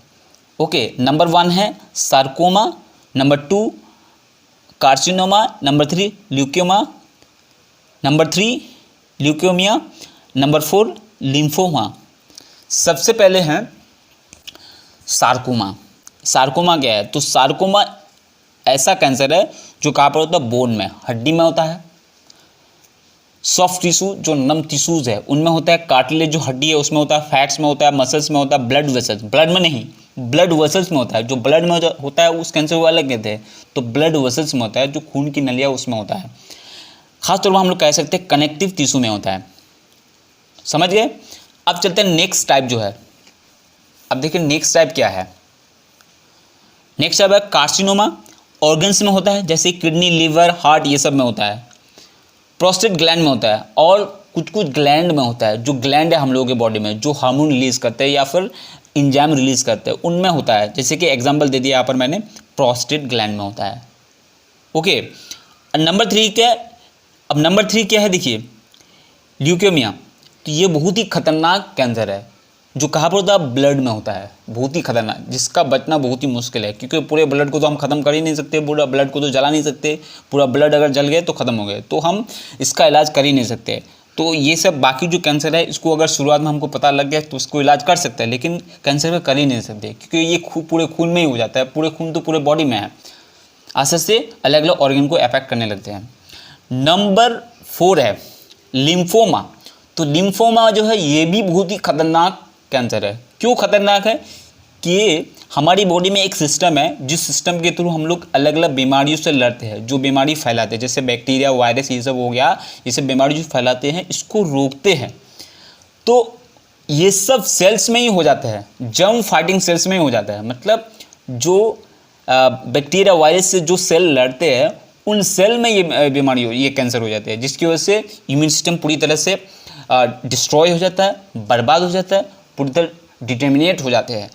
ओके, नंबर 1 है sarcoma, number 2 carcinoma, number 3 leukaemia, number 3 leukaemia, number 4 lymphoma. सबसे पहले हैं सार्कोमा। सार्कोमा क्या है, तो सार्कोमा ऐसा कैंसर है जो कहाँ पर होता है, बोन में, हड्डी में होता है। सॉफ्ट टिश्यू जो नम टिश्यूज़ है उनमें होता है, कार्टिलेज जो हड्डी है उसमें होता है, फैट्स में होता है, मसल्स में होता है, ब्लड वेसल्स, ब्लड में नहीं, ब्लड वेसल्स में होता है। जो ब्लड में होता है उस कैंसर को अलग कहते हैं, तो ब्लड वेसल्स में होता है, जो खून की नलिया उसमें होता है। खासतौर पर हम लोग कह सकते हैं कनेक्टिव टिश्यू में होता है। समझ गए। अब चलते हैं नेक्स्ट टाइप जो है। अब देखिए नेक्स्ट टाइप क्या है। नेक्स्ट टाइप है कार्सिनोमा। ऑर्गन्स में होता है, जैसे किडनी, लीवर, हार्ट, ये सब में होता है। प्रोस्टेट ग्लैंड में होता है और कुछ ग्लैंड में होता है। जो ग्लैंड है हम लोगों के बॉडी में जो हार्मोन रिलीज करते हैं या फिर इंजाइम रिलीज करते हैं, उनमें होता है। जैसे कि एग्जांपल दे दिया यहाँ पर मैंने, प्रोस्टेट ग्लैंड में होता है। ओके, नंबर 3 क्या है? अब नंबर 3 क्या है देखिए, ल्यूकेमिया। तो ये बहुत ही खतरनाक कैंसर है जो कहाँ पर होता है? ब्लड में होता है। बहुत ही खतरनाक, जिसका बचना बहुत ही मुश्किल है, क्योंकि पूरे ब्लड को तो हम ख़त्म कर ही नहीं सकते, पूरा ब्लड को तो जला नहीं सकते। पूरा ब्लड अगर जल गए तो ख़त्म हो गए, तो हम इसका इलाज कर ही नहीं सकते। तो ये सब बाकी जो कैंसर है, इसको अगर शुरुआत में हमको पता लग गया तो उसको इलाज कर सकते हैं, लेकिन कैंसर में कर ही नहीं सकते, क्योंकि ये पूरे खून में ही हो जाता है। पूरे खून तो पूरे बॉडी में है, आसानी से अलग अलग ऑर्गन को अफेक्ट करने लगते हैं। नंबर 4 है लिम्फोमा। तो लिम्फोमा जो है ये भी बहुत ही खतरनाक कैंसर है। क्यों खतरनाक है? कि हमारी बॉडी में एक सिस्टम है, जिस सिस्टम के थ्रू हम लोग अलग अलग बीमारियों से लड़ते हैं, जो बीमारी फैलाते हैं, जैसे बैक्टीरिया, वायरस, ये सब हो गया, ये सब बीमारी जो फैलाते हैं, इसको रोकते हैं। तो ये सब सेल्स में ही हो जाता है, जर्म फाइटिंग सेल्स में ही हो जाता है। मतलब जो बैक्टीरिया, वायरस से जो सेल लड़ते हैं, उन सेल में ये बीमारी ये कैंसर हो जाते हैं, जिसकी वजह से इम्यून सिस्टम पूरी तरह से डिस्ट्रॉय हो जाता है, बर्बाद हो जाता है, पूरी तरह डिटर्मिनेट हो जाते हैं।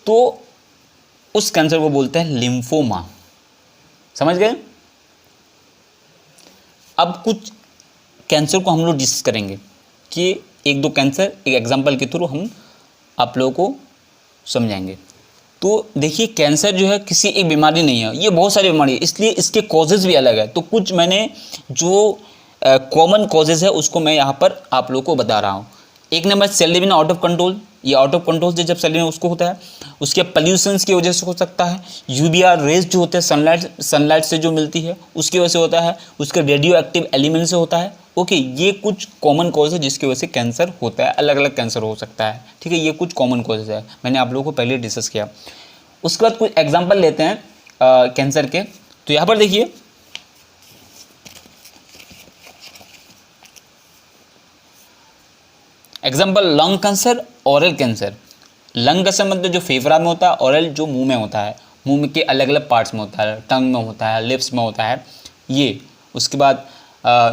तो उस कैंसर को बोलते हैं लिम्फोमा। समझ गए? अब कुछ कैंसर को हम लोग डिस्कस करेंगे कि एक दो कैंसर एक एग्जांपल के थ्रू हम आप लोगों को समझाएंगे। तो देखिए, कैंसर जो है किसी एक बीमारी नहीं है, ये बहुत सारी बीमारी है, इसलिए इसके कॉजेज़ भी अलग है। तो कुछ मैंने जो कॉमन कॉजेज़ है उसको मैं यहाँ पर आप लोगों को बता रहा हूँ। एक number cell division out of control. ये आउट ऑफ कंट्रोल से जब सेल डिवीजन उसको होता है, उसके पॉल्यूशंस की वजह से हो सकता है। यूवीआर रेज जो होते हैं सनलाइट से जो मिलती है उसकी वजह से होता है। उसके रेडियो एक्टिव एलिमेंट से होता है। ओके, ये कुछ कॉमन कॉज है जिसकी वजह से कैंसर होता है। अलग अलग कैंसर हो सकता है, ठीक है। ये कुछ कॉमन कॉजेज है, मैंने आप लोगों को पहले डिस्कस किया। उसके बाद कुछ एग्जाम्पल लेते हैं कैंसर के। तो यहाँ पर देखिए, example lung cancer, oral cancer. Lung cancer मतलब जो फेफड़ा में होता है, ओरल जो मुंह में होता है, मुंह के अलग अलग पार्ट्स में होता है, टंग में होता है, लिप्स में होता है ये। उसके बाद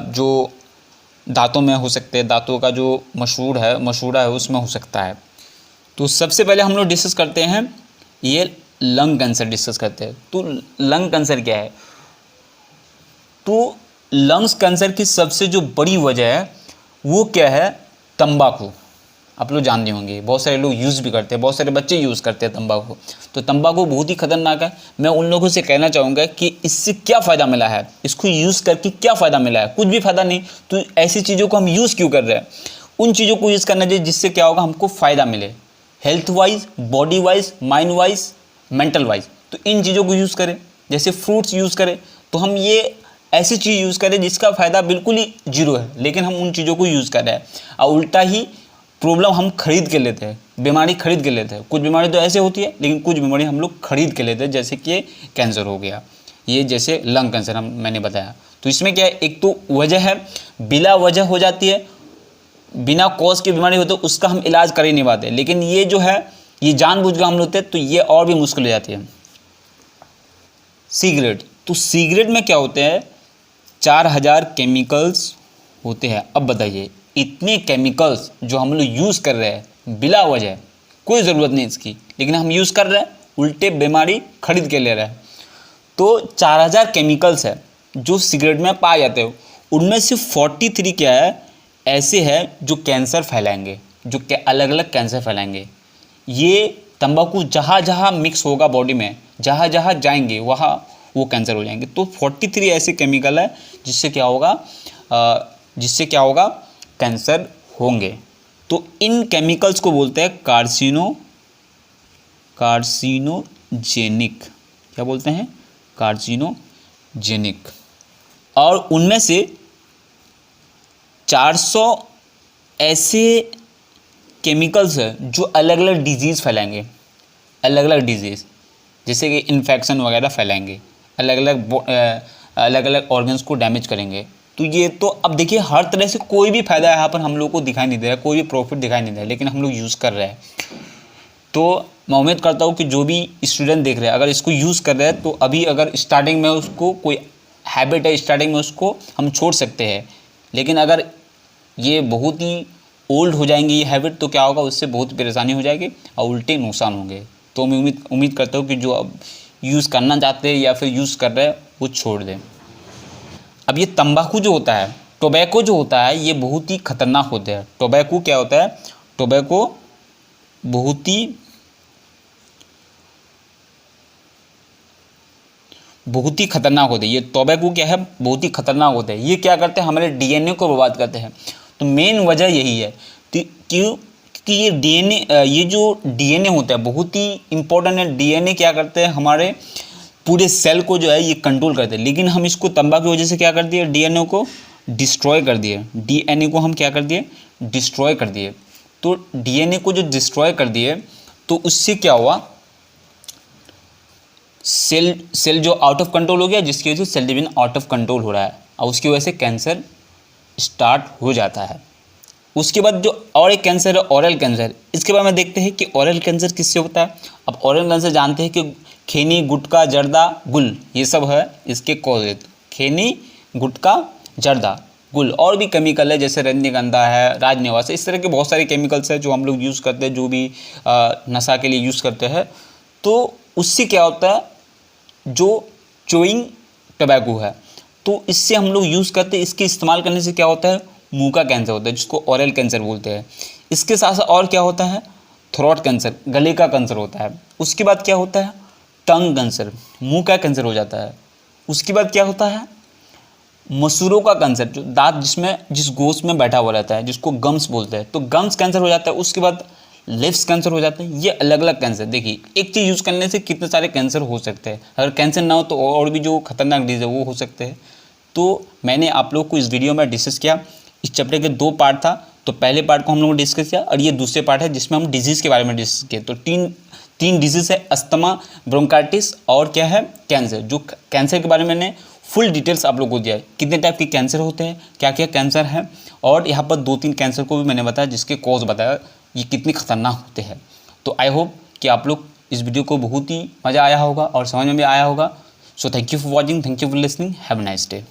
जो दांतों में हो सकते हैं, दांतों का जो मशहूरा है उसमें हो सकता है। तो सबसे पहले हम लोग डिस्कस करते हैं ये लंग कैंसर डिस्कस करते हैं। तो लंग कैंसर क्या है? तो लंग्स कैंसर की सबसे जो बड़ी वजह है वो क्या है? तंबाकू। आप लोग जानते होंगे, बहुत सारे लोग यूज़ भी करते हैं, बहुत सारे बच्चे यूज़ करते हैं तंबाकू। तो तंबाकू बहुत ही खतरनाक है। मैं उन लोगों से कहना चाहूँगा कि इससे क्या फ़ायदा मिला है, इसको यूज़ करके क्या फ़ायदा मिला है? कुछ भी फ़ायदा नहीं। तो ऐसी चीज़ों को हम यूज़ क्यों कर रहे हैं? उन चीज़ों को यूज़ करना चाहिए जिससे क्या होगा, हमको फ़ायदा मिले, health wise, body wise, mind wise, mental wise. तो इन चीज़ों को यूज़ करें, जैसे फ्रूट्स यूज़ करें। तो हम ये ऐसी चीज़ यूज़ करें जिसका फ़ायदा बिल्कुल ही जीरो है, लेकिन हम उन चीज़ों को यूज़ कर रहे हैं। और उल्टा ही प्रॉब्लम हम खरीद के लेते हैं, बीमारी खरीद के लेते हैं। कुछ बीमारी तो ऐसे होती है, लेकिन कुछ बीमारी हम लोग खरीद के लेते हैं, जैसे कि कैंसर हो गया, ये जैसे लंग कैंसर मैंने बताया। तो इसमें क्या है, एक तो वजह है, बिला वजह हो जाती है, बिना कॉज की बीमारी होती है, उसका हम इलाज कर ही नहीं पाते। लेकिन ये जो है, ये जानबूझ कर हम लेते हैं, तो ये और भी मुश्किल हो जाती है। सिगरेट। तो सिगरेट में क्या होते हैं? 4000 केमिकल्स होते हैं। अब बताइए, इतने केमिकल्स जो हम लोग यूज़ कर रहे हैं बिला वजह, कोई ज़रूरत नहीं इसकी, लेकिन हम यूज़ कर रहे हैं, उल्टे बीमारी खरीद के ले रहे हैं। तो 4000 केमिकल्स है जो सिगरेट में पाए जाते हो, उनमें से 43 क्या है ऐसे हैं जो कैंसर फैलाएंगे, जो अलग अलग कैंसर फैलाएंगे। ये तंबाकू जहाँ जहाँ मिक्स होगा बॉडी में, जहाँ जहाँ जाएंगे वहाँ वो कैंसर हो जाएंगे। तो 43 ऐसे केमिकल है जिससे क्या होगा, कैंसर होंगे। तो इन केमिकल्स को बोलते हैं कार्सिनोजेनिक। क्या बोलते हैं? कार्सिनोजेनिक। और उनमें से 400 ऐसे केमिकल्स हैं जो अलग अलग डिजीज़ फैलाएंगे, अलग अलग डिजीज़, जैसे कि इन्फेक्शन वगैरह फैलाएंगे, अलग अलग ऑर्गन्स को डैमेज करेंगे। तो ये तो अब देखिए, हर तरह से कोई भी फ़ायदा यहाँ पर हम लोग को दिखाई नहीं दे रहा है, कोई भी प्रॉफिट दिखाई नहीं दे रहा है, लेकिन हम लोग यूज़ कर रहे हैं। तो मैं उम्मीद करता हूँ कि जो भी स्टूडेंट देख रहे हैं, अगर इसको यूज़ कर रहे हैं, तो अभी अगर स्टार्टिंग में उसको कोई हैबिट है, स्टार्टिंग में उसको हम छोड़ सकते हैं। लेकिन अगर ये बहुत ही ओल्ड हो जाएंगे ये हैबिट तो क्या होगा, उससे बहुत परेशानी हो जाएगी और उल्टे नुकसान होंगे। तो मैं उम्मीद करता हूँ कि जो अब यूज़ करना चाहते हैं या फिर यूज़ कर रहे हैं वो छोड़ दें। अब ये तंबाकू जो होता है, टोबैको जो होता है, ये बहुत ही खतरनाक होते हैं। टोबैको क्या होता है, टोबैको बहुत ही खतरनाक होते हैं। ये टोबैको क्या है, बहुत ही खतरनाक होते हैं। ये क्या करते हैं, हमारे डीएनए को बर्बाद करते हैं। तो मेन वजह यही है कि ये डीएनए, ये जो डीएनए होता है बहुत ही इंपॉर्टेंट है। डीएनए क्या करते हैं, हमारे पूरे सेल को जो है ये कंट्रोल करते हैं। लेकिन हम इसको तंबाकू की वजह से क्या कर दिए, डीएनए को डिस्ट्रॉय कर दिए। डीएनए को हम क्या कर दिए, डिस्ट्रॉय कर दिए। तो डीएनए को जो डिस्ट्रॉय कर दिए तो उससे क्या हुआ, सेल जो आउट ऑफ कंट्रोल हो गया, जिसकी वजह से cell division out of control हो रहा है और उसकी वजह से कैंसर स्टार्ट हो जाता है। उसके बाद जो और एक कैंसर है, ओरल कैंसर। इसके बारे में देखते हैं कि ओरल कैंसर किससे होता है। अब ओरल कैंसर जानते हैं कि खैनी, गुटखा, जर्दा, गुल, ये सब है इसके कॉज। खैनी, गुटखा, जर्दा, गुल, और भी केमिकल है जैसे रजनीगंधा है, राजनिवास है। इस तरह के बहुत सारे केमिकल्स हैं जो हम लोग यूज़ करते हैं, जो भी नशा के लिए यूज़ करते हैं। तो उससे क्या होता है, जो चोइंग टबैको है तो इससे हम लोग यूज़ करते हैं। इसके इस्तेमाल करने से क्या होता है, मुंह का कैंसर होता है जिसको ओरल कैंसर बोलते हैं। इसके साथ साथ और क्या होता है, थ्रोट कैंसर, गले का कैंसर होता है। उसके बाद क्या होता है, टंग कैंसर, मुंह का कैंसर हो जाता है। उसके बाद क्या होता है, मसूरों का कैंसर, जो दांत जिस गोश्त में बैठा हुआ रहता है, जिसको गम्स बोलते हैं, तो गम्स कैंसर हो जाता है। उसके बाद लिप्स कैंसर हो जाते हैं। ये अलग अलग कैंसर, देखिए एक चीज़ यूज़ करने से कितने सारे कैंसर हो सकते हैं। अगर कैंसर ना हो तो और भी जो खतरनाक डिजीज है वो हो सकते हैं। तो मैंने आप लोग को इस वीडियो में डिस्कस किया। इस चैप्टर के 2 पार्ट था, तो पहले पार्ट को हम लोगों ने डिस्कस किया और ये दूसरे पार्ट है जिसमें हम डिजीज़ के बारे में डिस्कस किए। तो तीन डिजीज़ है, अस्थमा, ब्रोंकाइटिस और क्या है, कैंसर। जो कैंसर के बारे में मैंने फुल डिटेल्स आप लोग को दिया है, कितने टाइप के कैंसर होते हैं, क्या क्या कैंसर है, और यहाँ पर 2-3 कैंसर को भी मैंने बताया जिसके कॉज बताया, ये कितने खतरनाक होते हैं। तो आई होप कि आप लोग इस वीडियो को बहुत ही मज़ा आया होगा और समझ में भी आया होगा। So thank you for watching, thank you for listening, have a nice day.